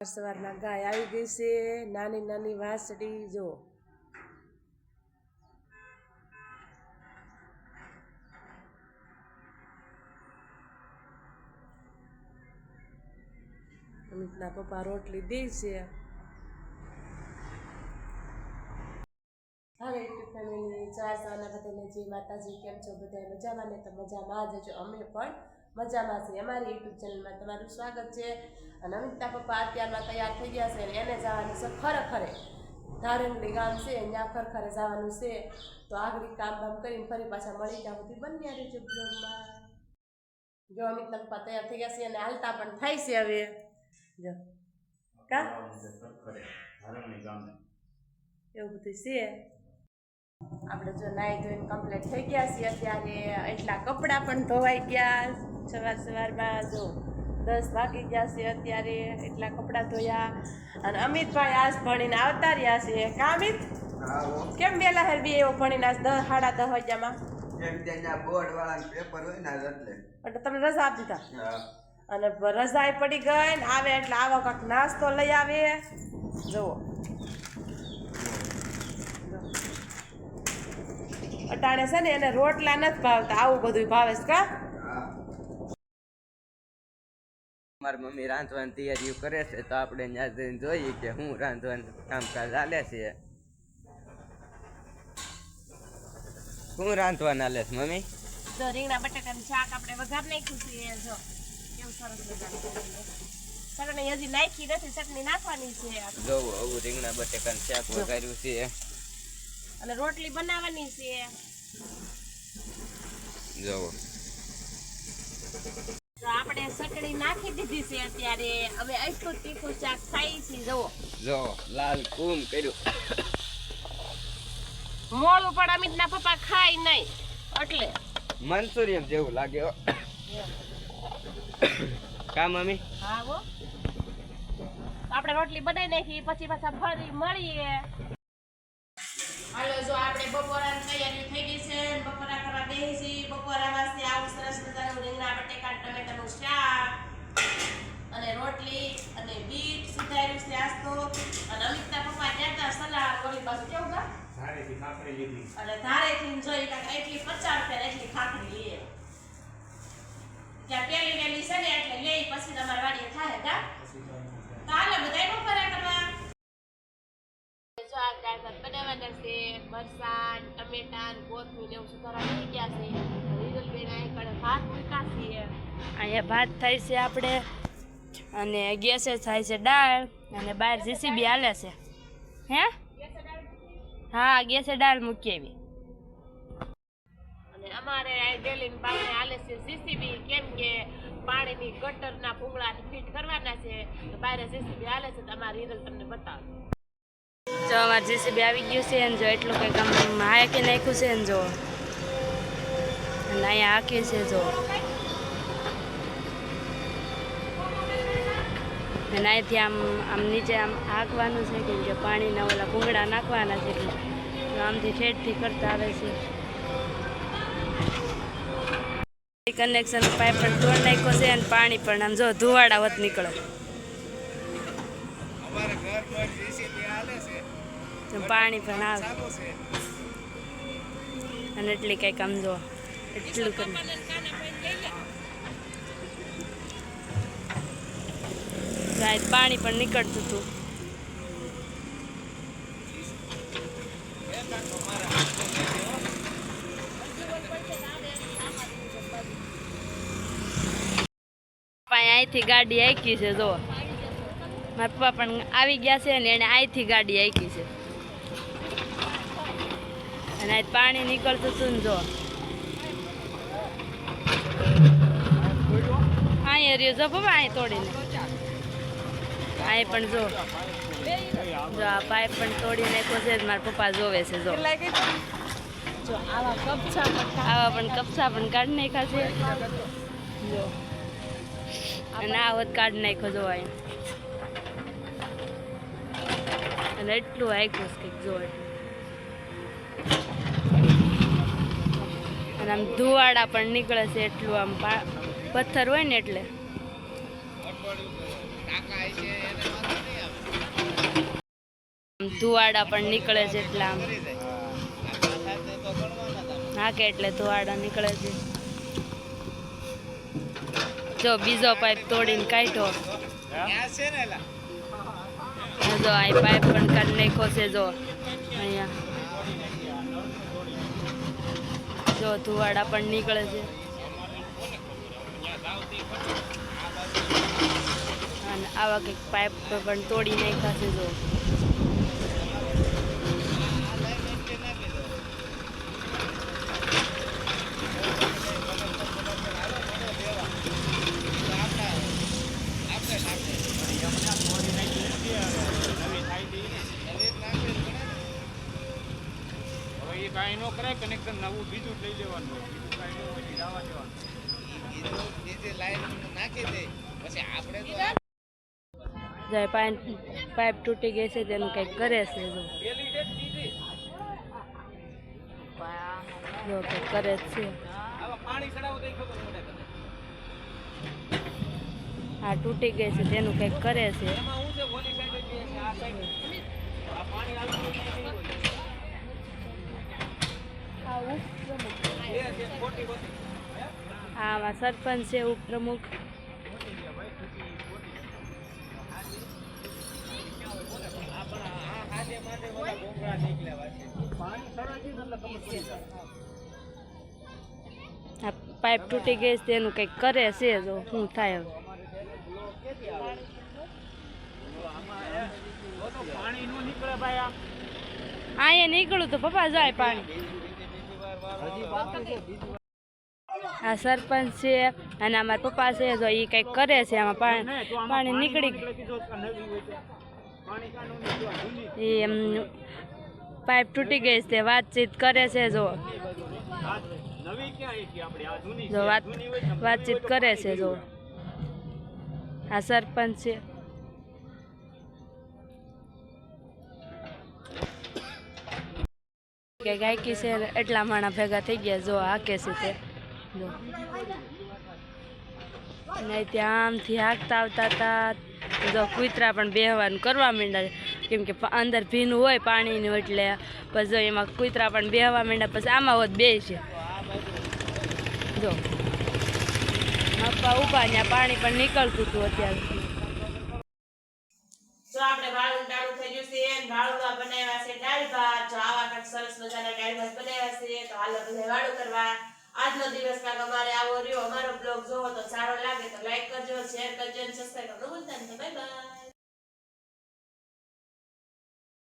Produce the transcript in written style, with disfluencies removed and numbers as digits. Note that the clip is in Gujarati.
સવારના ગાય આવી ગઈ છે, નાની નાની વાસડી જો અમિતના પપ્પા રોટલી દે છે. હાલો યુટ્યુબ ફેમિલી, ચાર સવારના બધાને જય માતાજી. કેમ છો બધા? મજામાં ને? તો મજામાં જ છો, અમે પણ મજામાં છીએ. અમારી યુટ્યુબ ચેનલમાં તમારું સ્વાગત છે. અને અમિતના પપ્પા અત્યારમાં તૈયાર થઈ ગયા છે અને એને જવાનું છે ખરેખરે ધારંગડી ગામ છે, ત્યાં ખરેખરે જવાનું છે. તો આગળ કામ બામ કરીને ફરી પાછા મળી ત્યાં સુધી બન્યા રહેજો બ્લોગમાં. જો અમિતના પપ્પા તૈયાર થઈ ગયા છે અને હાલતા પણ થાય છે હવે. જો કા એવું બધું છે. આપણે જો નાઈ ધોઈને કમ્પ્લીટ થઈ ગયા છીએ અત્યારે. એટલા કપડાં પણ ધોવાઈ ગયા સવારમાં. જો 10 વાગી ગયા છે અત્યારે, એટલા કપડાં ધોયા. અને અમિતભાઈ આજ ભણીને આવતા રહ્યા છે. કા અમિત? કેમ વેલા હેર બી એવો ભણીને આજ 10 સાડા 10 વાગ્યામાં? એટલે તમને રજા આપી દીધા અને રજા પડી ગઈ ને આવે એટલે આવો કાંક નાસ્તો લઈ આવે. જુઓ અટાણે છે ને એને રોટલા નથી ભાવતા, આવું બધું ભાવે છે. કા મારી મમ્મી રાંધવાની તૈયારીઓ કરે છે, તો આપણે ત્યાં જઈને જોઈએ કે હું રાંધવાનું કામકાજ ચાલે છે. શું રાંધવાના હાલે છે મમ્મી? તો રીંગણા બટાકાનું શાક આપણે વઘાર નાખ્યું છે. જો કેવું સરસ વઘાર. ચટણી હજી નાખી નથી, ચટણી નાખવાની છે. જો આવું રીંગણા બટાકાનું શાક વઘાર્યું છે અને રોટલી બનાવવાની છે. જો તો આપણે ચટણી નાખી દીધી છે અત્યારે. હવે એટલું તીખું શાક ખાઈ છે. જો લાલ કુમ કર્યું. મોળું પણ અમિતના પપ્પા ખાય નહીં એટલે મંચુરિયન જેવું લાગે. કા મમ્મી? હા હો. આપણે રોટલી બનાવી નાખી પછી પાછા ફરી મળીએ. હાલો, જો આપણે બપોરાની તૈયારી થઈ ગઈ છે. બપોરા કરવા બેસી છીએ. બપોરામાં છે આવું સરસ મજાનું રીંગણા બટેકા ટમેટાનું શાક અને રોટલી અને બીટ સુધાર્યું છે આજ તો. અને અમિતના પપ્પા કહેતા સલાડ ઓલી બાજુ કેવું કા ધારેથી ખાખરી લીધી અને ધારેથી જોઈ કાંઈક એટલી 50 રૂપિયા એટલી ખાખરી લઈએ. ત્યાં પેલી વેલી છે ને એટલે લઈ પછી તમારી વાડીએ થાય કા. તો હાલો બધાય બપોરા કરવા. જો આ દાળ ભાત બનાવવાના છે. મરચાં, ટમેટા, કોથમીર એવું સુધારા થઈ ગયા છે. રીરલબેન અહીં કડે ભાત મૂક્યા છે. અહીંયા ભાત થાય છે આપણે અને ગેસે થાય છે દાળ અને બહાર જીસીબી હાલે છે. હે હા, ગેસે દાળ મૂકી આવી. અને અમારે ડેલી પાસે હાલે છે જીસીબી, કેમ કે પાણીની ગટરના ભૂંગળા ફિટ કરવાના છે. તો બહાર જીસીબી હાલે છે. તો અમારે રીરલ તમને બતાવો. જો અમારે જીસીબી આવી ગયું છે ને જો એટલું કંઈક આમ હાકી નાખ્યું છે ને જો અને અહીંયા હાકી છે. જો અને અહીંથી આમ નીચે આમ હાંકવાનું છે કેમ કે પાણીના ઓલા ભૂંગળા નાખવાના છે એટલે આમથી ઠેઠથી કરતા આવે છે. કનેક્શન પાઇપ પણ તોડ નાખ્યો છે અને પાણી પણ આમ જો ધુવાડા વત નીકળે. પાણી પણ આવે અને એટલી કંઈક આમ જો એટલું કરી પાણી પણ નીકળતું હતું. અહીંથી ગાડી આંકી છે. જો મારા પપ્પા પણ આવી ગયા છે ને એને અહીંથી ગાડી આંકી છે અને અહીં પાણી નીકળતું હતું ને જો અહીંયા રહ્યો. જો પપ્પા અહીં તોડીને અહીં પણ જો આ પાઇપ પણ તોડી નાખ્યો છે. મારા પપ્પા જોવે છે. જો આવા પણ કપચા પણ કાઢી નાખ્યા છે. જો અને આ વત કાઢી નાખ્યો. જો અહીંયા અને એટલું આખ્યું છે કંઈક જો અને આમ ધુવાડા પણ નીકળે છે એટલું આમ પથ્થર હોય ને એટલે. ધુવાડા પણ નીકળે છે એટલે આમ હા કે એટલે ધુવાડા નીકળે છે. જો બીજો પાઇપ તોડીને કાઢ્યો. જો આ પાઇપ પણ કાઢી નાખ્યો છે. જો અહીંયા જો ધુવાડા પણ નીકળે છે અને આવા કંઈક પાઇપ પણ તોડી નાખ્યા છે. જો કાંઈ નો કરે કનેક્શન નવું બીજું લઈ લેવાનું હોય. બીજું કાંઈ નો હોય જવા દેવાનું. પાઇપ તૂટી ગઈ છે તેનું કંઈક કરે છે. જો કંઈક કરે જ છે. હા તૂટી ગઈ છે તેનું કંઈક કરે છે. આમાં સરપંચ છે ઉપપ્રમુખ. આ પાઇપ તૂટી ગઈ છે તેનું કંઈક કરે છે. જો શું થાય હવે. અહીંયા નીકળું તો પપ્પા જાય પાણી. આ સરપંચ છે અને અમારા પપ્પા છે. જો એ કંઈક કરે છે આમાં પાણી નીકળી એમ પાઇપ તૂટી ગઈ છે વાતચીત કરે છે. જો વાતચીત કરે છે. જો આ સરપંચ છે. કે ગાયકી છે એટલા માણા ભેગા થઈ ગયા. જો હાકે છે તે જો નહીં ત્યાં આમથી હાંકતા આવતા હતા. જો કૂતરા પણ બેહવાનું કરવા માંડ્યા કેમ કે અંદર ભીનું હોય પાણીનું એટલે પછી જો એમાં કૂતરા પણ બેહવા માંડ્યા. પછી આમાં હોત બે છે. જો મપ્પા ઊભા ત્યાં પાણી પણ નીકળતું હતું અત્યારે. જો આપણે વાળું ટાળું થઈ ગયું છે અને વાળુંમાં બનાવ્યા છે દાળ ભાત. જો આવા કંઈક સરસ મજાના દાળ ભાત બનાવ્યા છે તો હાલો બધા વાળું કરવા. આજનો દિવસ કાંક અમારે આવો રહ્યો. અમારો બ્લોગ જોવો તો સારો લાગે તો લાઈક કરજો, શેર કરજો અને સબસ્ક્રાઈબ કરવાનું ભૂલતા નહીં. Bye bye.